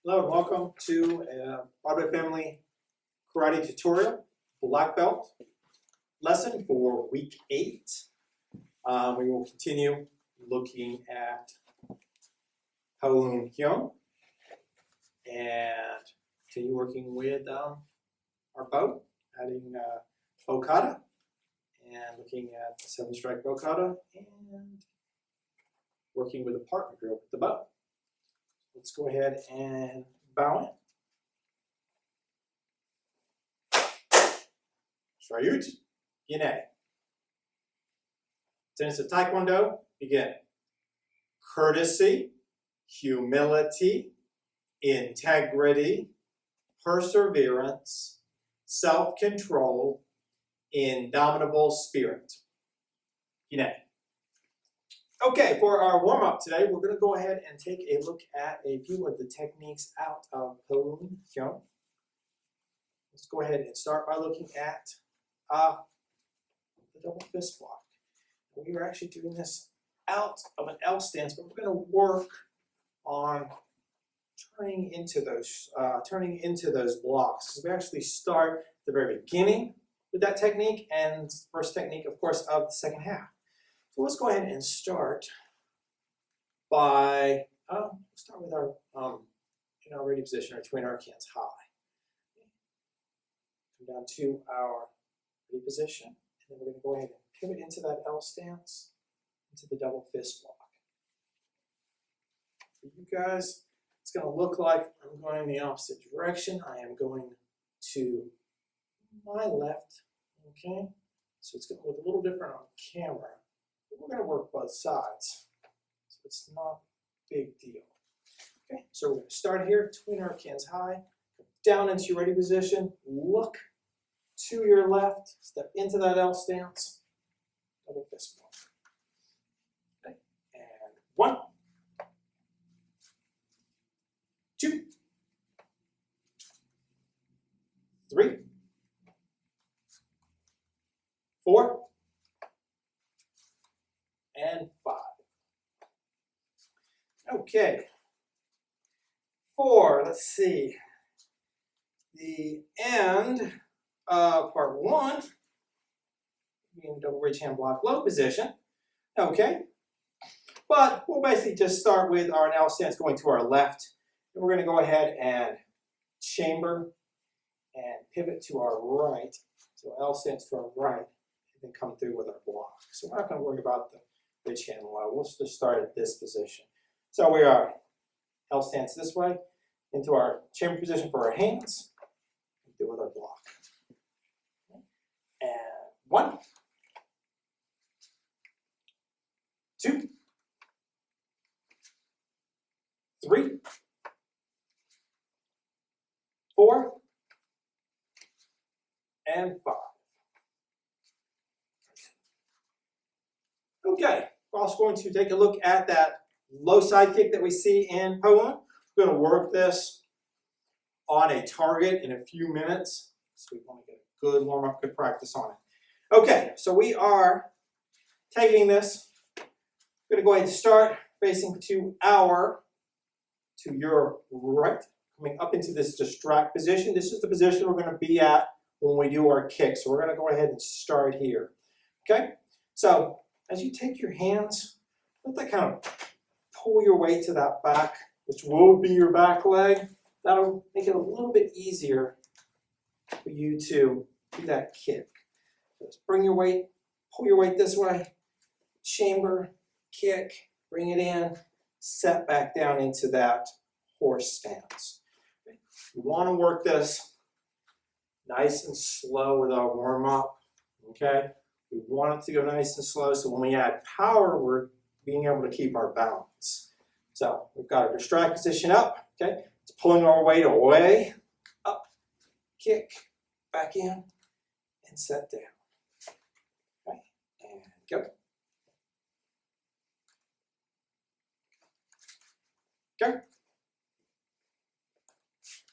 Hello and welcome to Broadway Family Karate tutorial, black belt lesson for week 8. We will continue looking at Po-Eun Hyung and continue working with our bow, adding Bo Kata and looking at the 7 Strike Bo Kata and working with a partner drill with the bow. Let's go ahead and bow in. Harai-Uke. Tenets of Taekwondo begin. Courtesy, humility, integrity, perseverance, self-control, indomitable spirit. Okay, for our warm-up today, we're going to go ahead and take a look at a few of the techniques out of Po-Eun Hyung. Let's go ahead and start by looking at the double fist block. We are actually doing this out of an L stance, but we're going to work on turning into those blocks. So we actually start at the very beginning with that technique, and first technique, of course, of the second half. So let's go ahead and start by start with our in our ready position, our twin arc hands high. Come down to our ready position, and then we're going to go ahead and pivot into that L stance, into the double fist block. For you guys, it's going to look like I'm going in the opposite direction. I am going to my left, okay? So it's going to look a little different on camera. We're going to work both sides, so it's not a big deal. Okay, so we're going to start here, twin arc hands high, down into your ready position, look to your left, step into that L stance, double fist block. Okay, and 1, 2, 3, 4, and 5. Okay. 4, let's see. The end of part 1, being double ridge hand block low position. Okay. But we'll basically just start with our L stance going to our left. And we're going to go ahead and chamber and pivot to our right. So L stance to our right, and then come through with our block. So we're not going to worry about the ridge hand low. We'll just start at this position. So we are L stance this way, into our chamber position for our hands, and through with our block. And 1, 2, 3, 4, and 5. Okay, we're also going to take a look at that low side kick that we see in Po-Eun. We're going to work this on a target in a few minutes, so we want to get a good warm-up, good practice on it. Okay, so we are taking this. We're going to go ahead and start facing to your right, coming up into this distract position. This is the position we're going to be at when we do our kick. So we're going to go ahead and start here. Okay, so as you take your hands, let that kind of pull your weight to that back, which will be your back leg. That'll make it a little bit easier for you to do that kick. Just bring your weight, pull your weight this way, chamber, kick, bring it in, set back down into that horse stance. You want to work this nice and slow with our warm-up, okay? We want it to go nice and slow, so when we add power, we're being able to keep our balance. So we've got our distract position up, okay? It's pulling our weight away, up, kick, back in, and set down. Okay, and go. Okay.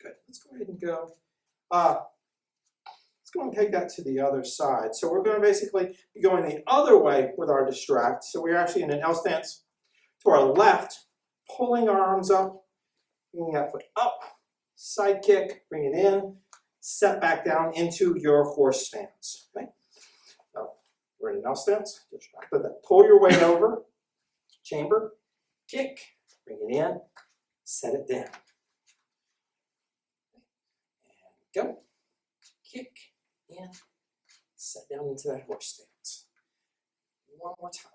Good, let's go ahead and go. Let's go and take that to the other side. So we're going to basically be going the other way with our distract. So we're actually in an L stance to our left, pulling our arms up bringing that foot up, side kick, bring it in, set back down into your horse stance. Okay? So we're in an L stance. Just put that. Pull your weight over, chamber, kick, bring it in, set it down. And go. Kick in, set down into that horse stance. One more time.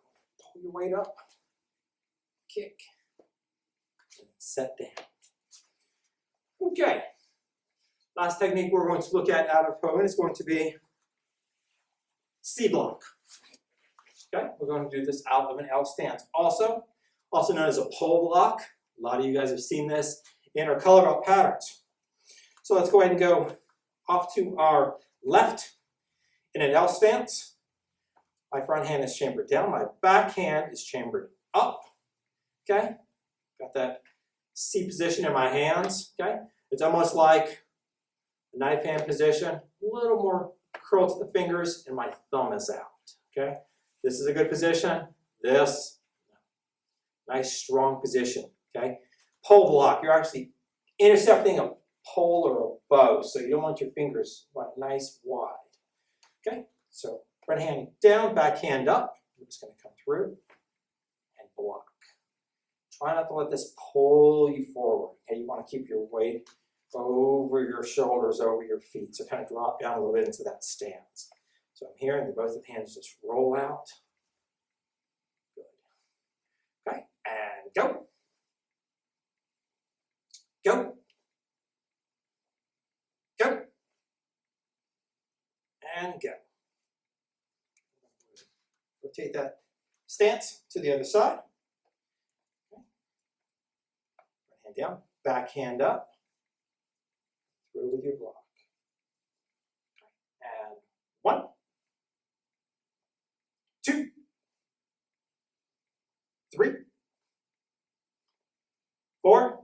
Pull your weight up, kick, and set down. Okay. Last technique we're going to look at out of Po-Eun is going to be C block. Okay, we're going to do this out of an L stance. Also known as a pole block. A lot of you guys have seen this in our color belt patterns. So let's go ahead and go off to our left in an L stance. My front hand is chambered down. My back hand is chambered up. Okay, got that C position in my hands. Okay, it's almost like a knife hand position. A little more curl to the fingers, and my thumb is out. Okay, this is a good position. This, nice strong position. Okay, pole block. You're actually intercepting a pole or a bow, so you don't want your fingers nice wide. Okay, so front hand down, back hand up. We're just going to come through and block. Try not to let this pull you forward. Okay, you want to keep your weight over your shoulders, over your feet. So kind of drop down a little bit into that stance. So I'm here, and both of the hands just roll out. Good. Okay, and go. Go. Go. And go. Rotate that stance to the other side. Okay. Right hand down, back hand up. Through with your block. And 1, 2, 3, 4,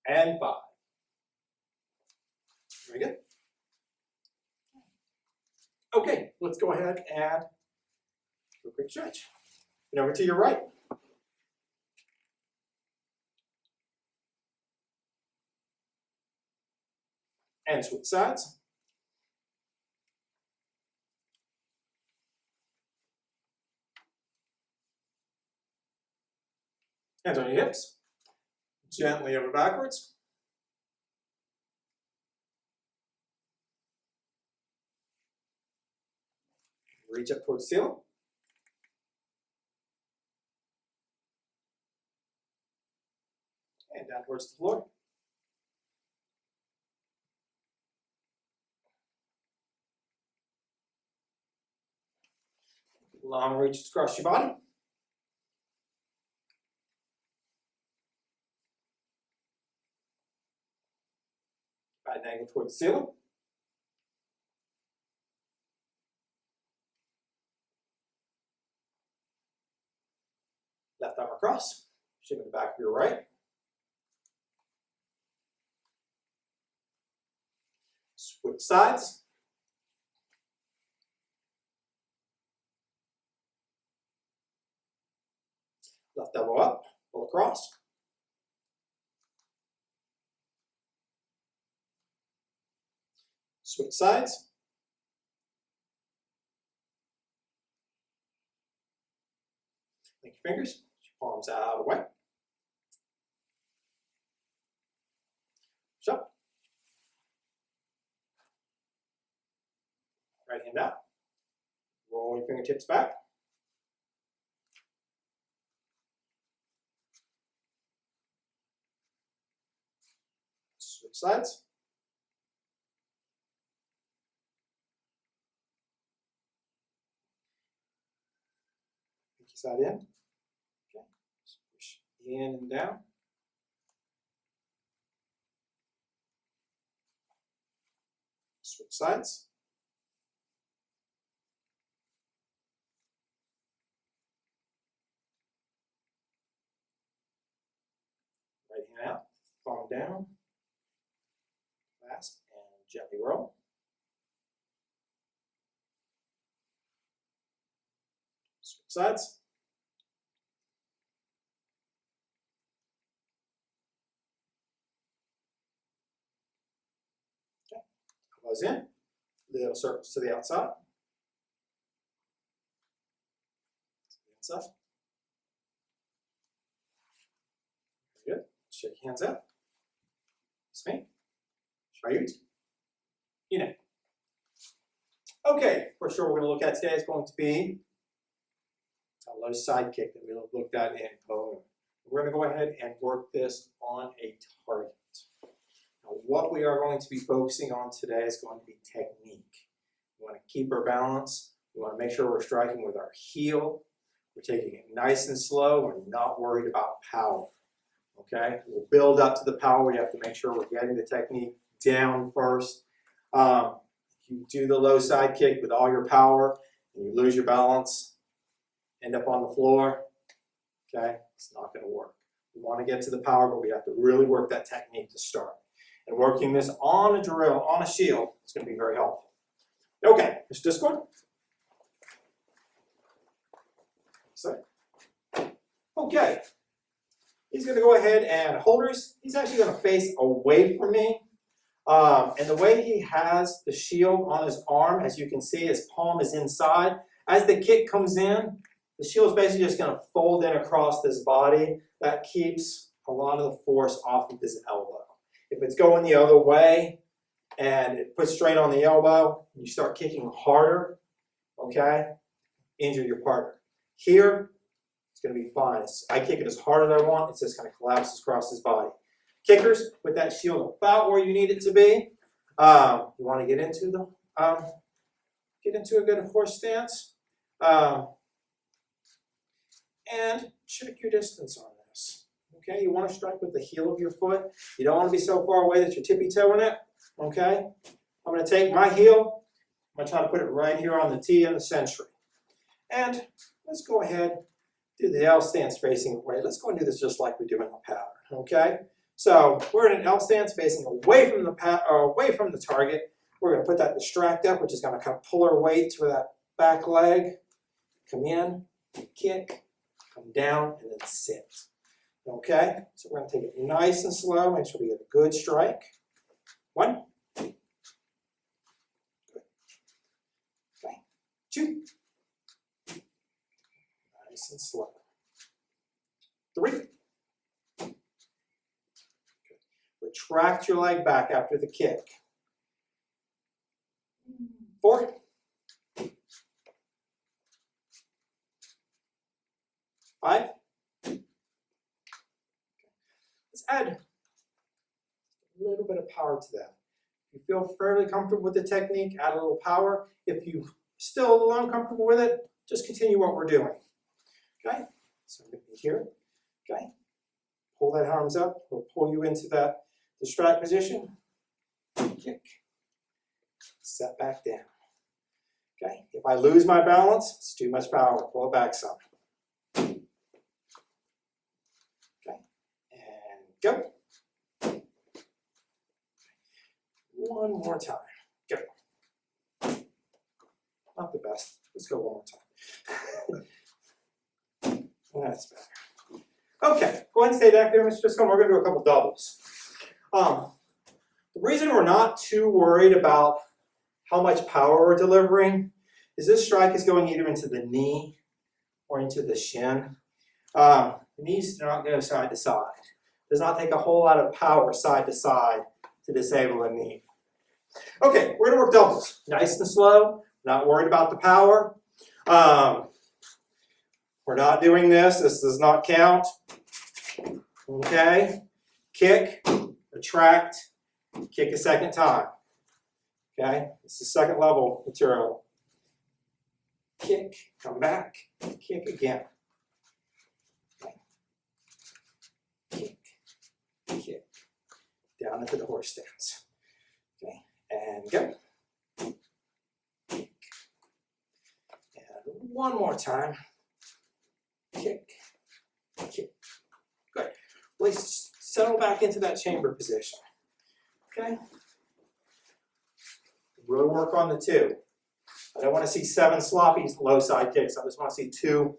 and 5. Very good. Okay, let's go ahead and do a quick stretch. And over to your right. And switch sides. Hands on your hips. Gently over backwards. Reach up towards the ceiling. And down towards the floor. Long reaches across your body. Right angle towards the ceiling. Left arm across. Shimmy the back of your right. Switch sides. Left elbow up, pull across. Switch sides. Link your fingers, palms out of the way. Push up. Right hand out. Roll your fingertips back. Switch sides. Pinky side in. Okay. Just push in and down. Switch sides. Right hand out, palm down, clasp, and gently roll. Switch sides. elbows in, little circles to the outside. Inside. Very good. Shake hands out. It's me. Harai-Uke. Okay, for sure we're going to look at today is going to be a low side kick that we looked at in Po-Eun. We're going to go ahead and work this on a target. Now, what we are going to be focusing on today is going to be technique. We want to keep our balance. We want to make sure we're striking with our heel. We're taking it nice and slow. We're not worried about power. Okay, we'll build up to the power. We have to make sure we're getting the technique down first. If you do the low side kick with all your power and you lose your balance, end up on the floor, okay, it's not going to work. We want to get to the power, but we have to really work that technique to start. And working this on a drill, on a shield, is going to be very helpful. Okay, let's just go. So, okay. He's going to go ahead and holders. He's actually going to face away from me. And the way he has the shield on his arm, as you can see, his palm is inside. As the kick comes in, the shield is basically just going to fold in across this body. That keeps a lot of the force off of his elbow. If it's going the other way and it puts strain on the elbow, you start kicking harder, okay, injure your partner. Here, it's going to be fine. I kick it as hard as I want. It's just going to collapse across his body. Kickers, put that shield about where you need it to be. You want to get into a good horse stance. And check your distance on this. Okay, you want to strike with the heel of your foot. You don't want to be so far away that you're tippy-toeing it. Okay, I'm going to take my heel. I'm going to try to put it right here on the T in the century. And let's go ahead, do the L stance facing away. Let's go and do this just like we do in the pattern. Okay, so we're in an L stance facing away from the target. We're going to put that distract up, which is going to kind of pull our weight to that back leg. Come in, kick, come down, and then sit. Okay, so we're going to take it nice and slow. Make sure we get a good strike. 1. Good. Okay. 2. Nice and slow. 3. Good. Retract your leg back after the kick. 4. 5. Let's add a little bit of power to that. If you feel fairly comfortable with the technique, add a little power. If you're still a little uncomfortable with it, just continue what we're doing. Okay? So I'm going to be here. Okay? Pull that arms up. We'll pull you into that distract position. Kick. Set back down. Okay? If I lose my balance, it's too much power. Pull it back some. Go. One more time. Go. Not the best. Let's go one more time. That's better. Okay, go ahead and stay back there, Mr. Discon. We're going to do a couple doubles. The reason we're not too worried about how much power we're delivering is this strike is going either into the knee or into the shin. The knees do not go side to side. Does not take a whole lot of power side to side to disable a knee. Okay, we're going to work doubles. Nice and slow, not worried about the power. We're not doing this. This does not count. Okay, kick, retract, kick a second time. Okay, this is second level material. Kick, come back, kick again. Kick. Kick down into the horse stance. Okay, and go. Kick. And one more time. Kick. Kick. Good. Let's settle back into that chamber position. Okay. Really work on the 2. I don't want to see 7 sloppy low side kicks. I just want to see 2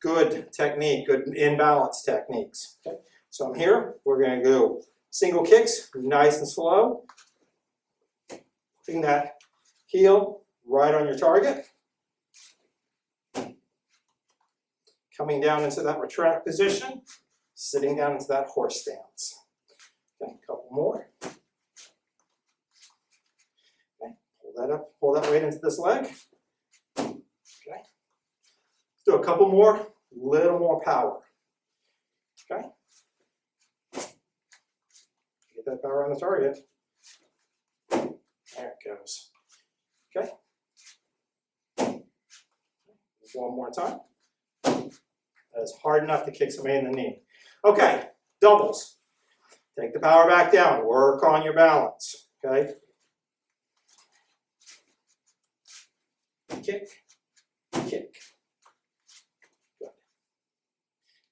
good technique, good in-balance techniques. Okay. So I'm here. We're going to go single kicks, nice and slow. Putting that heel right on your target. Coming down into that retract position, sitting down into that horse stance. Okay, a couple more. Okay, pull that up, pull that weight into this leg. Okay, let's do a couple more, little more power. Okay, get that power on the target. There it goes. Okay, one more time. That's hard enough to kick somebody in the knee. Okay, doubles. Take the power back down. Work on your balance. Okay. Kick, kick. Good.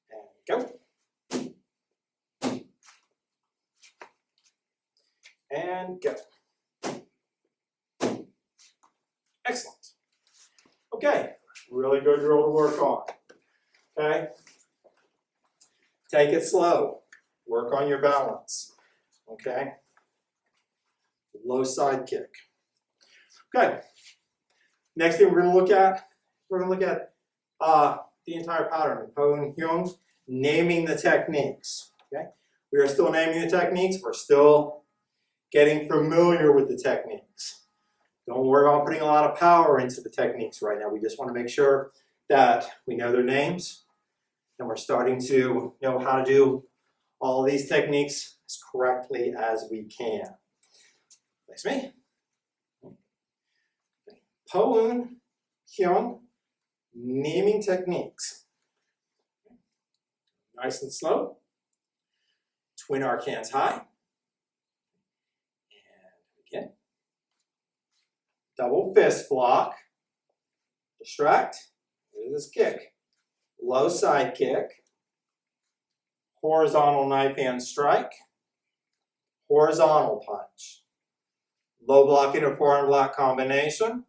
And go. And go. Excellent. Okay, really good drill to work on. Okay? Take it slow. Work on your balance. Okay? Low side kick. Okay. Next thing we're going to look at the entire pattern. Po-Eun Hyung, naming the techniques. Okay? We are still naming the techniques. We're still getting familiar with the techniques. Don't worry about putting a lot of power into the techniques right now. We just want to make sure that we know their names and we're starting to know how to do all these techniques as correctly as we can. Face me. Po-Eun Hyung, naming techniques. Nice and slow. Twin arc hands high. And again. Double fist block. Distract. This kick. Low side kick. Horizontal knife hand strike. Horizontal punch. Low block inner forearm block combination.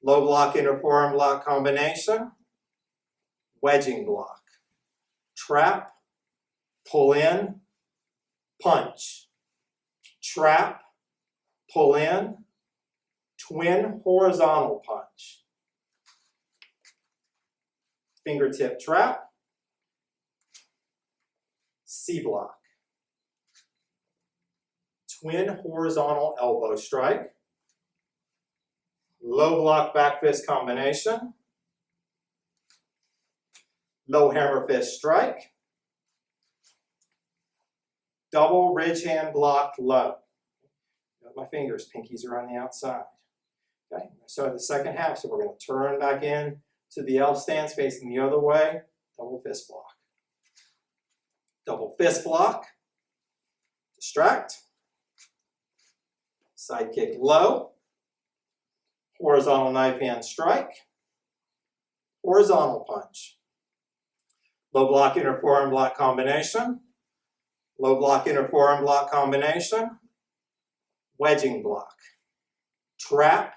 Low block inner forearm block combination. Wedging block. Trap. Pull in. Punch. Trap. Pull in. Twin horizontal punch. Fingertip trap. C block. Twin horizontal elbow strike. Low block back fist combination. Low hammer fist strike. Double ridge hand block low. Got my fingers, pinkies are on the outside. Okay, so the second half, so we're going to turn back in to the L stance facing the other way. Double fist block. Double fist block. Distract. Side kick low. Horizontal knife hand strike. Horizontal punch. Low block inner forearm block combination. Low block inner forearm block combination. Wedging block. Trap.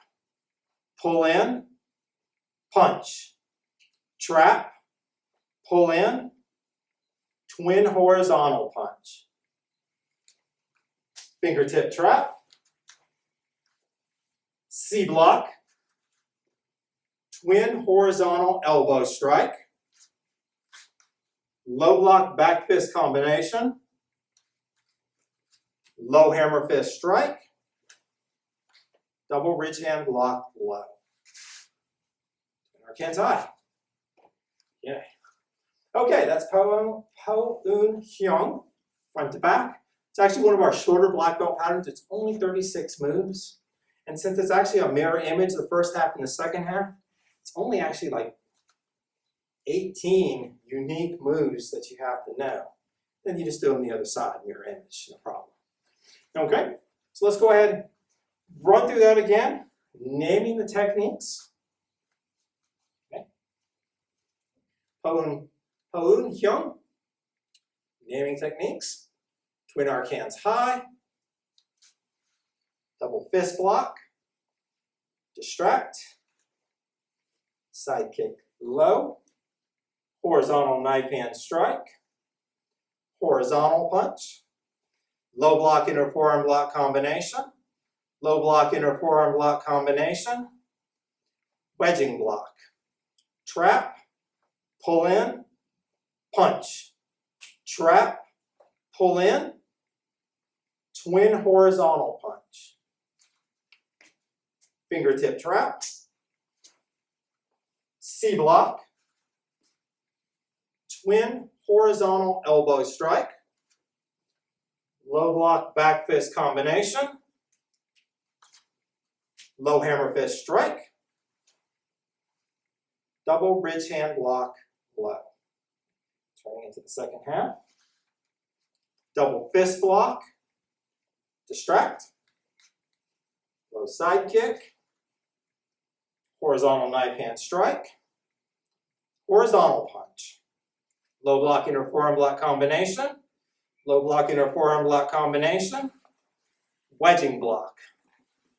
Pull in. Punch. Trap. Pull in. Twin horizontal punch. Fingertip trap. C block. Twin horizontal elbow strike. Low block back fist combination. Low hammer fist strike. Double ridge hand block low. Our hands high. Yeah. Okay, that's Po-Eun Hyung, front to back. It's actually one of our shorter black belt patterns. It's only 36 moves. And since it's actually a mirror image, the first half and the second half, it's only actually like 18 unique moves that you have to know. Then you just do them the other side, mirror image, no problem. Okay, so let's go ahead and run through that again, naming the techniques. Okay. Po-Eun Hyung, naming techniques. Twin arc hands high. Double fist block. Distract. Side kick low. Horizontal knife hand strike. Horizontal punch. Low block inner forearm block combination. Low block, inner forearm block combination. Wedging block. Trap, pull in, punch. Trap, pull in, twin horizontal punch. Fingertip trap. C block. Twin horizontal elbow strike. Low block back fist combination. Low hammer fist strike. Double bridge hand block low. Turning into the second half. Double fist block. Distract. Low side kick. Horizontal knife hand strike. Horizontal punch. Low block inner forearm block combination. Low block inner forearm block combination. Wedging block.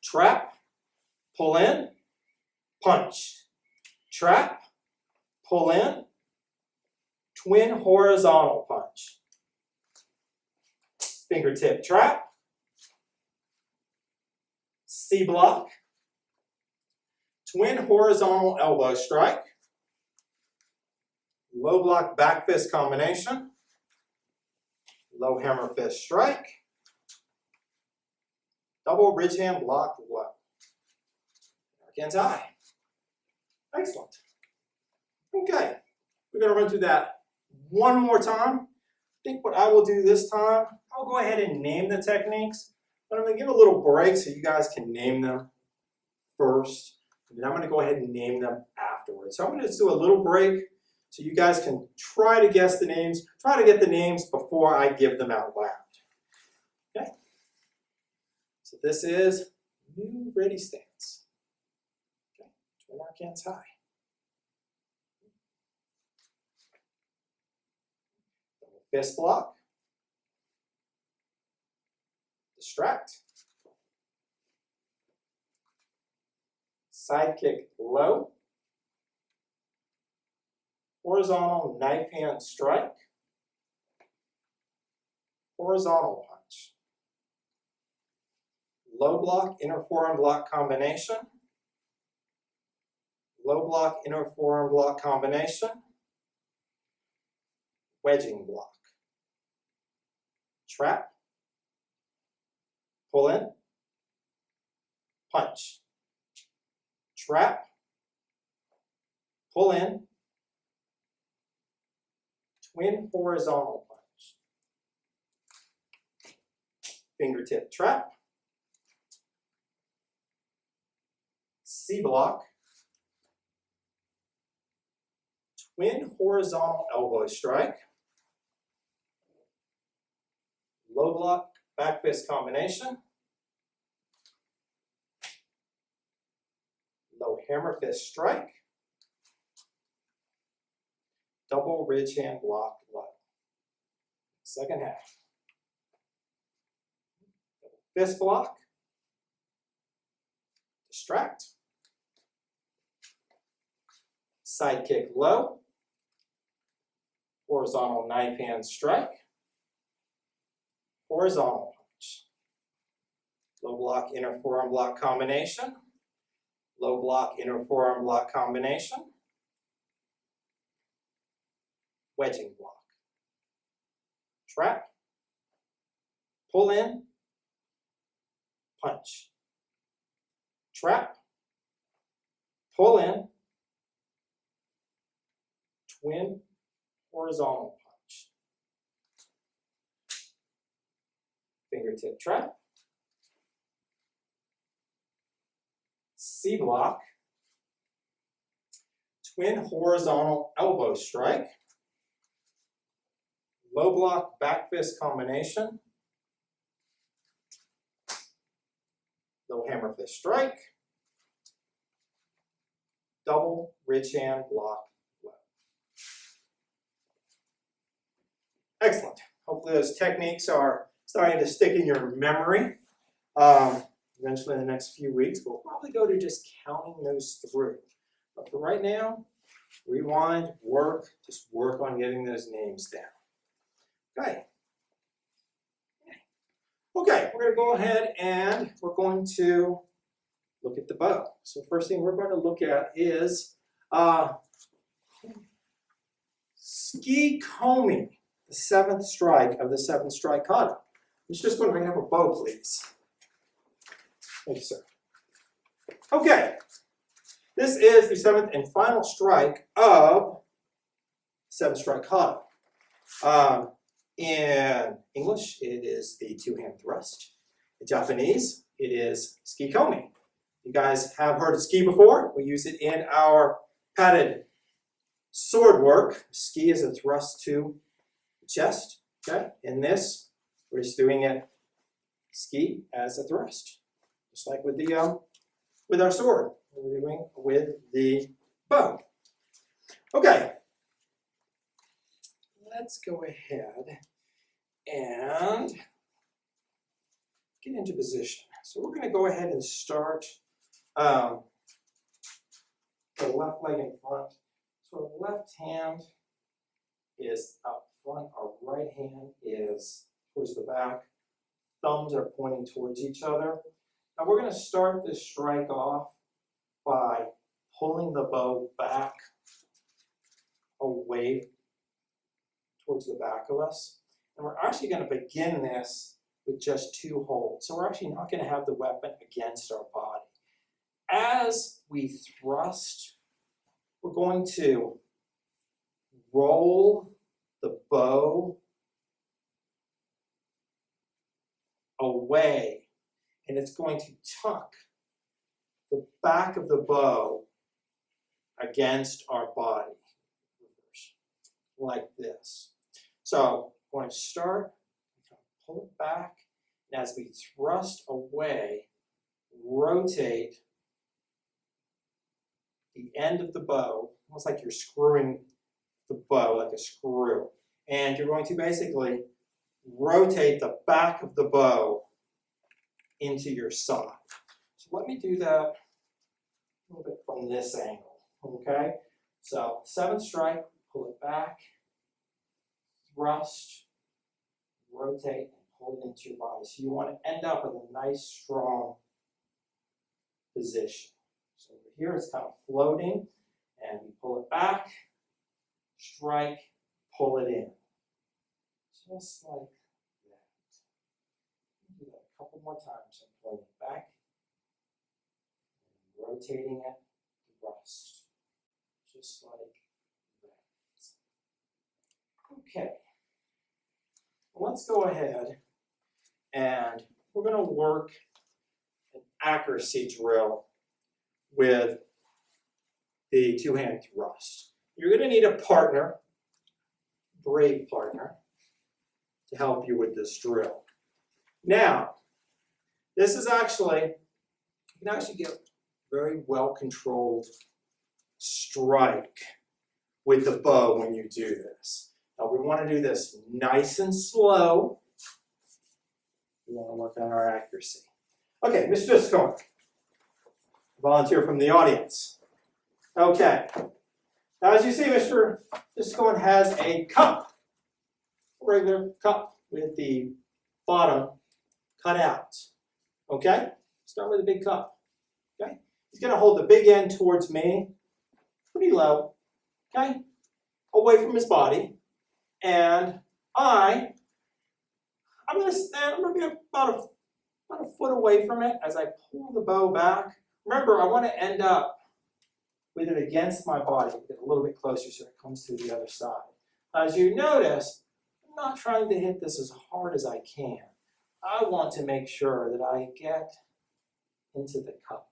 Trap. Pull in. Punch. Trap. Pull in. Twin horizontal punch. Fingertip trap. C block. Twin horizontal elbow strike. Low block back fist combination. Low hammer fist strike. Double bridge hand block low. Hands high. Excellent. Okay, we're going to run through that one more time. I think what I will do this time, I'll go ahead and name the techniques, but I'm going to give a little break so you guys can name them first, and then I'm going to go ahead and name them afterwards. So I'm going to just do a little break so you guys can try to guess the names, try to get the names before I give them out loud. Okay? So this is new ready stance. Okay, twin arc hands high. Fist block. Distract. Side kick low. Horizontal knife hand strike. Horizontal punch. Low block, inner forearm block combination. Low block, inner forearm block combination. Wedging block. Trap. Pull in. Punch. Trap. Pull in. Twin horizontal punch. Fingertip trap. C block. Twin horizontal elbow strike. Low block back fist combination. Low hammer fist strike. Double ridge hand block low. Second half. Fist block. Distract. Side kick low. Horizontal knife hand strike. Horizontal punch. Low block inner forearm block combination. Low block inner forearm block combination. Wedging block. Trap. Pull in. Punch. Trap. Pull in. Twin horizontal punch. Fingertip trap. C block. Twin horizontal elbow strike. Low block back fist combination. Low hammer fist strike. Double ridge hand block low. Excellent. Hopefully those techniques are starting to stick in your memory. Eventually in the next few weeks, we'll probably go to just counting those through. But for right now, rewind, just work on getting those names down. Okay. Okay, we're going to go ahead and we're going to look at the bow. So first thing we're going to look at is Tsuke-Komi, the 7th strike of the 7th strike kata. I'm just going to bring up a bow, please. Thank you, sir. Okay, this is the 7th and final strike of 7th strike kata. In English, it is the 2-hand thrust. In Japanese, it is Tsuke-Komi. You guys have heard of ski before. We use it in our padded sword work. Ski is a thrust to the chest. Okay, in this, we're just doing it ski as a thrust, just like with the with our sword. We're doing with the bow. Okay, let's go ahead and get into position. So we're going to go ahead and start the left leg in front. So our left hand is up front, our right hand is towards the back. Thumbs are pointing towards each other. Now we're going to start this strike off by pulling the bow back away towards the back of us. And we're actually going to begin this with just 2 holds. So we're actually not going to have the weapon against our body. As we thrust, we're going to roll the bow away, and it's going to tuck the back of the bow against our body, like this. So we're going to start, pull it back, and as we thrust away, rotate the end of the bow, almost like you're screwing the bow like a screw. And you're going to basically rotate the back of the bow into your side. So let me do that a little bit from this angle, okay? So 7th strike, pull it back, thrust, rotate, and pull it into your body. So you want to end up with a nice, strong position. So over here it's kind of floating, and you pull it back, strike, pull it in. Just like that. Do that a couple more times. I'm pulling it back, and rotating it, thrust. Just like that. Okay. Well, let's go ahead and we're going to work an accuracy drill with the 2-hand thrust. You're going to need a partner, brave partner, to help you with this drill. Now, this is actually, you can actually get very well-controlled strike with the bow when you do this. Now, we want to do this nice and slow. We want to work on our accuracy. Okay, Mr. Discone, volunteer from the audience. Okay. Now, as you see, Mr. Discone has a cup, a regular cup with the bottom cut out. Okay? Start with a big cup. Okay? He's going to hold the big end towards me, pretty low. Okay? Away from his body. And I'm going to stand, I'm going to be about a foot away from it as I pull the bow back. Remember, I want to end up with it against my body, get a little bit closer so it comes to the other side. As you notice, I'm not trying to hit this as hard as I can. I want to make sure that I get into the cup.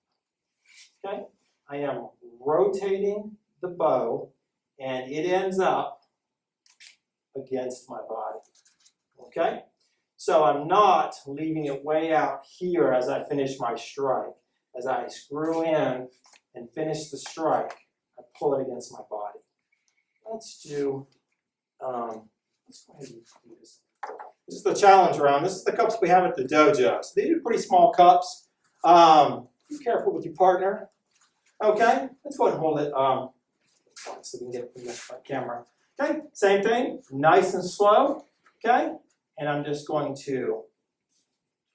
Okay? I am rotating the bow, and it ends up against my body. Okay? So I'm not leaving it way out here as I finish my strike. As I screw in and finish the strike, I pull it against my body. Let's go ahead and do this. This is the challenge round. This is the cups we have at the dojo. So these are pretty small cups. Be careful with your partner. Okay, let's go ahead and hold it so we can get it from the front camera. Okay, same thing, nice and slow. Okay, and I'm just going to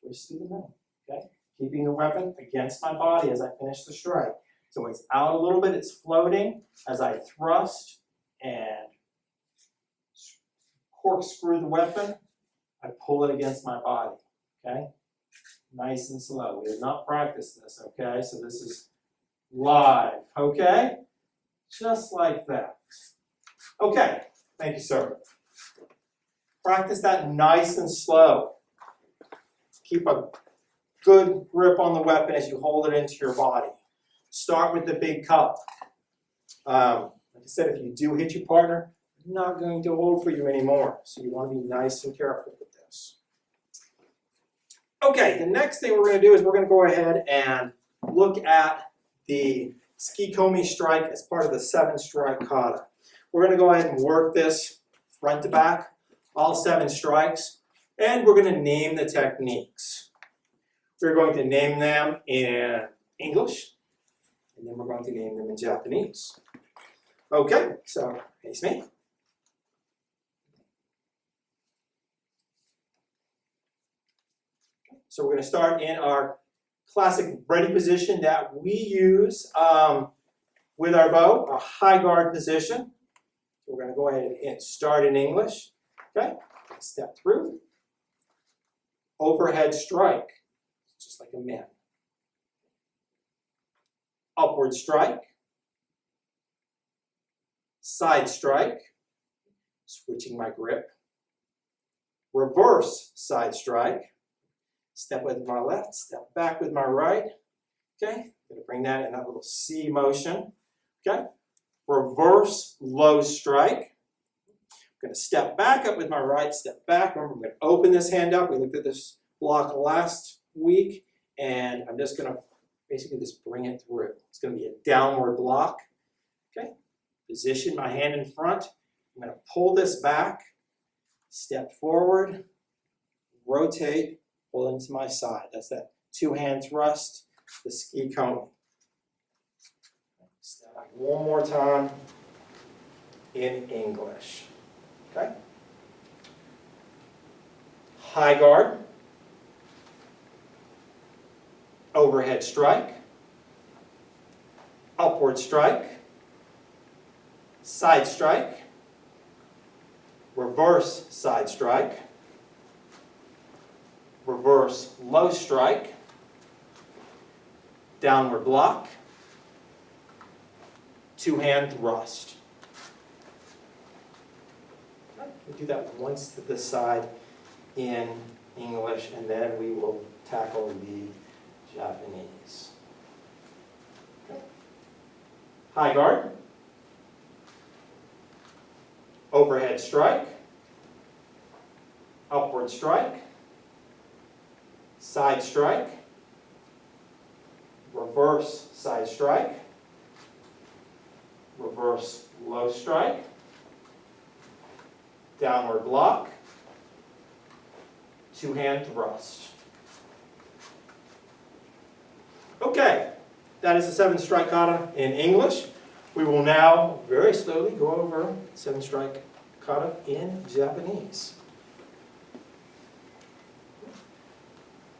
twist through the middle, okay? Keeping the weapon against my body as I finish the strike. So it's out a little bit, it's floating as I thrust and corkscrew the weapon. I pull it against my body, okay? Nice and slow. We have not practiced this, okay? So this is live, okay? Just like that. Okay, thank you, sir. Practice that nice and slow. Keep a good grip on the weapon as you hold it into your body. Start with the big cup. Like I said, if you do hit your partner, I'm not going to hold for you anymore. So you want to be nice and careful with this. Okay, the next thing we're going to do is we're going to go ahead and look at the Tsuke-Komi strike as part of the 7-strike kata. We're going to go ahead and work this front to back, all 7 strikes, and we're going to name the techniques. We're going to name them in English, and then we're going to name them in Japanese. Okay, so face me. So we're going to start in our classic ready position that we use with our bow, a high guard position. We're going to go ahead and start in English. Okay, step through. Overhead strike, just like a man. Upward strike. Side strike, switching my grip. Reverse side strike. Step with my left, step back with my right. Okay, I'm going to bring that in that little C motion. Okay, reverse low strike. I'm going to step back up with my right, step back. Remember, I'm going to open this hand up. We looked at this block last week, and I'm just going to basically just bring it through. It's going to be a downward block. Okay, position my hand in front. I'm going to pull this back, step forward, rotate, pull into my side. That's that 2-hand thrust, the Tsuke-Komi. Step back one more time in English. Okay? High guard, overhead strike, upward strike, side strike, reverse side strike, reverse low strike, downward block, 2-hand thrust. We do that once to the side in English, and then we will tackle the Japanese. Okay. High guard, overhead strike, upward strike, side strike, reverse side strike, reverse low strike, downward block, 2-hand thrust. Okay, that is the 7-strike kata in English. We will now very slowly go over 7-strike kata in Japanese.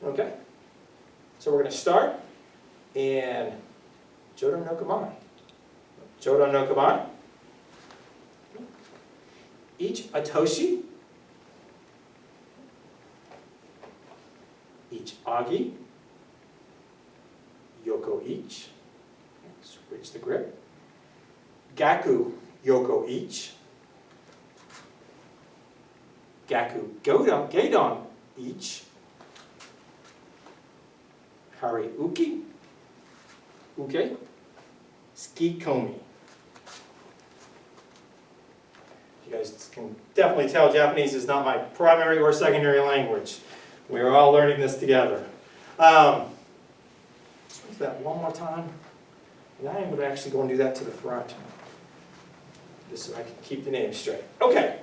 Okay, so we're going to start in Jodan-no-Kamae. Jodan-no-Kamae. Uchi-Otoshi. Uchi-Age. Yoko-Uchi. Switch the grip. Gyaku-Yoko-Uchi. Gyaku-Gedan-Uchi. Harai-Uke. Uke. Tsuke-Komi. You guys can definitely tell Japanese is not my primary or secondary language. We are all learning this together. Let's do that one more time. And I am going to actually go and do that to the front, just so I can keep the names straight. Okay.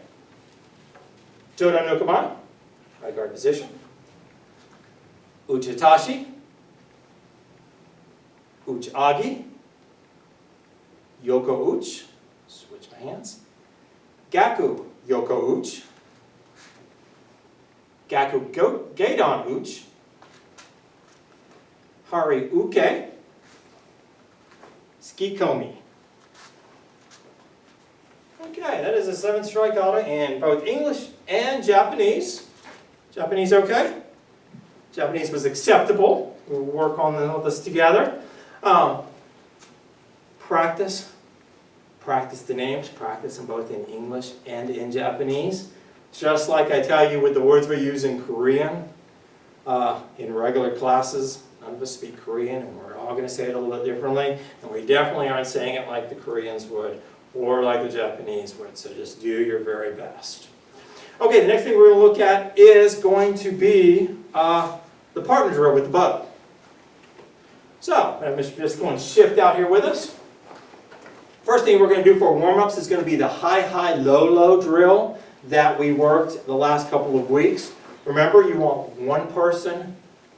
Jodan-no-Kamae, right guard position. Uchi-Otoshi. Uchi-Age. Yoko-Uchi. Switch my hands. Gyaku-Yoko-Uchi. Gyaku-Gedan-Uchi. Harai-Uke, Tsuke-Komi. Okay, that is a 7 strike kata in both English and Japanese. Japanese okay? Japanese was acceptable. We'll work on all this together. Practice the names, practice them both in English and in Japanese. Just like I tell you with the words we use in Korean, in regular classes, none of us speak Korean, and we're all going to say it a little bit differently, and we definitely aren't saying it like the Koreans would, or like the Japanese would, so just do your very best. Okay, the next thing we're going to look at is going to be the partner drill with the bow. So, I'm just going to shift out here with us. First thing we're going to do for warm-ups is going to be the high, low drill that we worked the last couple of weeks. Remember, you want one person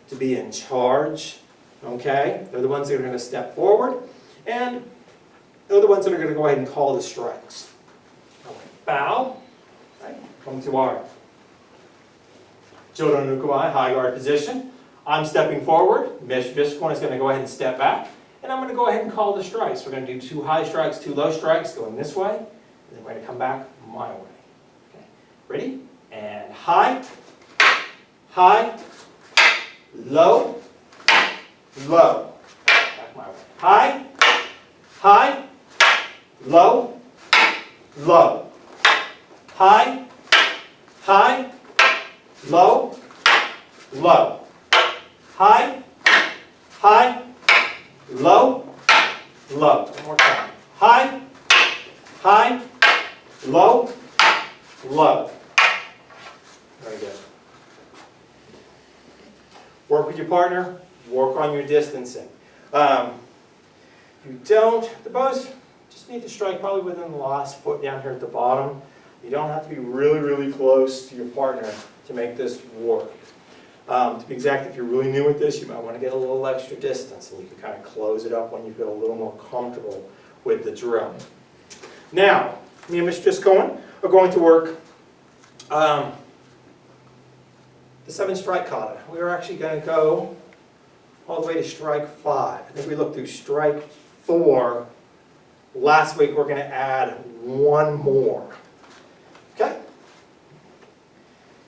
to be in charge, okay? They're the ones that are going to step forward, and they're the ones that are going to go ahead and call the strikes. Bow, right? Come to our Jodan-no-Kamae, high guard position. I'm stepping forward. Mr. Discipline is going to go ahead and step back. And I'm going to go ahead and call the strikes. We're going to do 2 high strikes, 2 low strikes, going this way. And then we're going to come back my way. Okay. Ready? And high, low, low. Back my way. High, low, low. High, low, low. High, low, low. One more time. High, low, low. Very good. Work with your partner. Work on your distancing. The bows just need to strike probably within the last foot down here at the bottom. You don't have to be really close to your partner to make this work. To be exact, if you're really new at this, you might want to get a little extra distance, and you can kind of close it up when you feel a little more comfortable with the drill. Now, me and Mr. Discipline are going to work the 7 strike kata. We're actually going to go all the way to strike 5. I think we looked through strike 4. Last week we're going to add 1 more. Okay?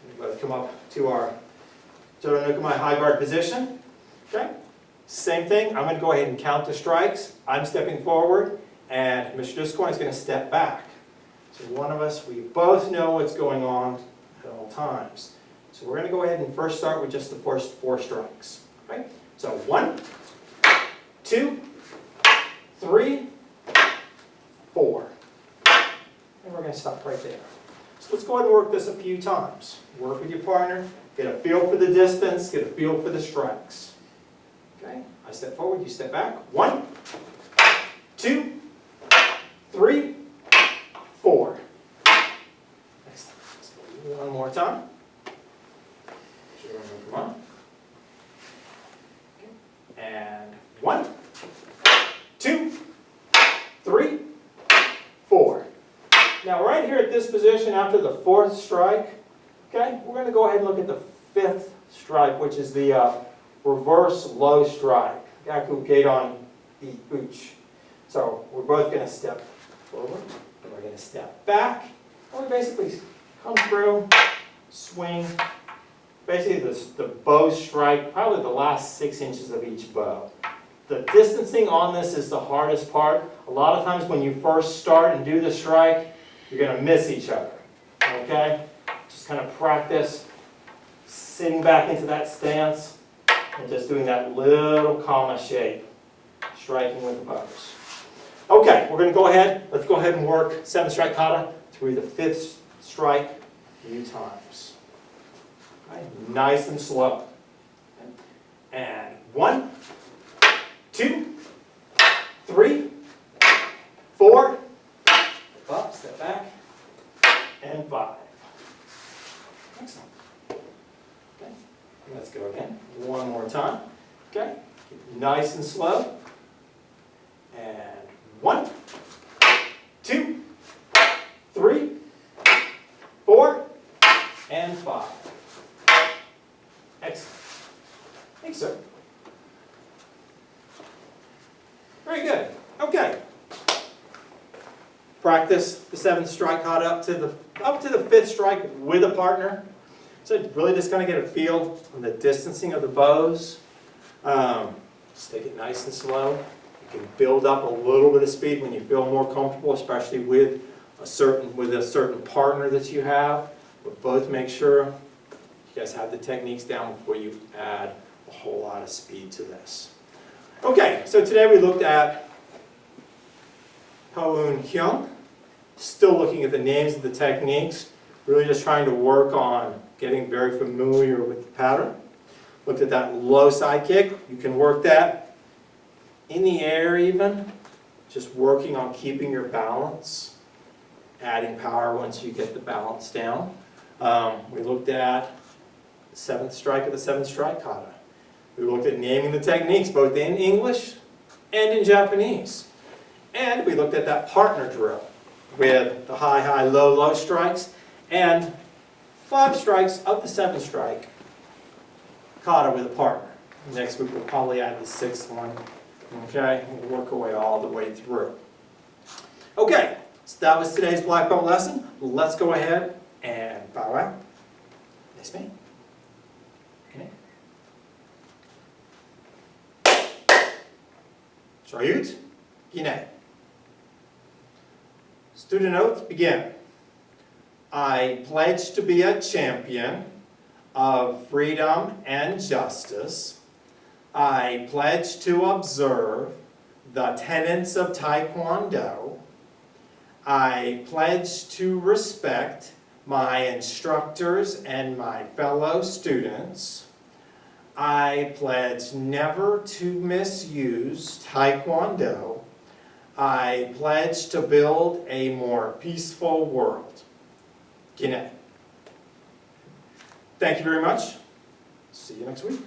We both come up to our Jodan-no-Kamae high guard position. Okay? Same thing. I'm going to go ahead and count the strikes. I'm stepping forward, and Mr. Discipline is going to step back. So one of us, we both know what's going on at all times. So we're going to go ahead and first start with just the first 4 strikes. Okay? So 1, 2, 3, 4. And we're going to stop right there. So let's go ahead and work this a few times. Work with your partner. Get a feel for the distance. Get a feel for the strikes. Okay? I step forward. You step back. 1, 2, 3, 4. Excellent. Let's do one more time. Come on. Okay. And 1, 2, 3, 4. Now right here at this position after the 4th strike, okay, we're going to go ahead and look at the 5th strike, which is the reverse low strike, Gyaku-Gedan-Uchi. So we're both going to step forward, and we're going to step back, and we basically come through, swing. Basically the bow strike, probably the last 6 inches of each bow. The distancing on this is the hardest part. A lot of times when you first start and do the strike, you're going to miss each other. Okay? Just kind of practice sitting back into that stance and just doing that little kama shape, striking with the bows. Okay, we're going to go ahead. Let's go ahead and work 7 strike kata through the 5th strike a few times. Okay, nice and slow. And 1, 2, 3, 4, up, step back, and 5. Excellent. Okay, let's go again. One more time. Okay, keep it nice and slow. And 1, 2, 3, 4, and 5. Excellent. Thanks, sir. Very good. Okay. Practice the 7th strike kata up to the 5th strike with a partner. So really just kind of get a feel on the distancing of the bows. Just take it nice and slow. You can build up a little bit of speed when you feel more comfortable, especially with a certain partner that you have. But both make sure you guys have the techniques down before you add a whole lot of speed to this. Okay, so today we looked at Po-Eun Hyung. Still looking at the names of the techniques. Really just trying to work on getting very familiar with the pattern. Looked at that low side kick. You can work that in the air even. Just working on keeping your balance. Adding power once you get the balance down. We looked at the 7th strike of the 7th strike kata. We looked at naming the techniques both in English and in Japanese. And we looked at that partner drill with the high, high, low, low strikes and 5 strikes of the 7th strike kata with a partner. Next week we'll probably add the 6th one. Okay, we'll work our way all the way through. Okay, so that was today's black belt lesson. Let's go ahead and bow out. Nice me. Okay. Harai-Uke. Student oath, begin. I pledge to be a champion of freedom and justice. I pledge to observe the tenets of Taekwondo. I pledge to respect my instructors and my fellow students. I pledge never to misuse Taekwondo. I pledge to build a more peaceful world. Gine. Thank you very much. See you next week.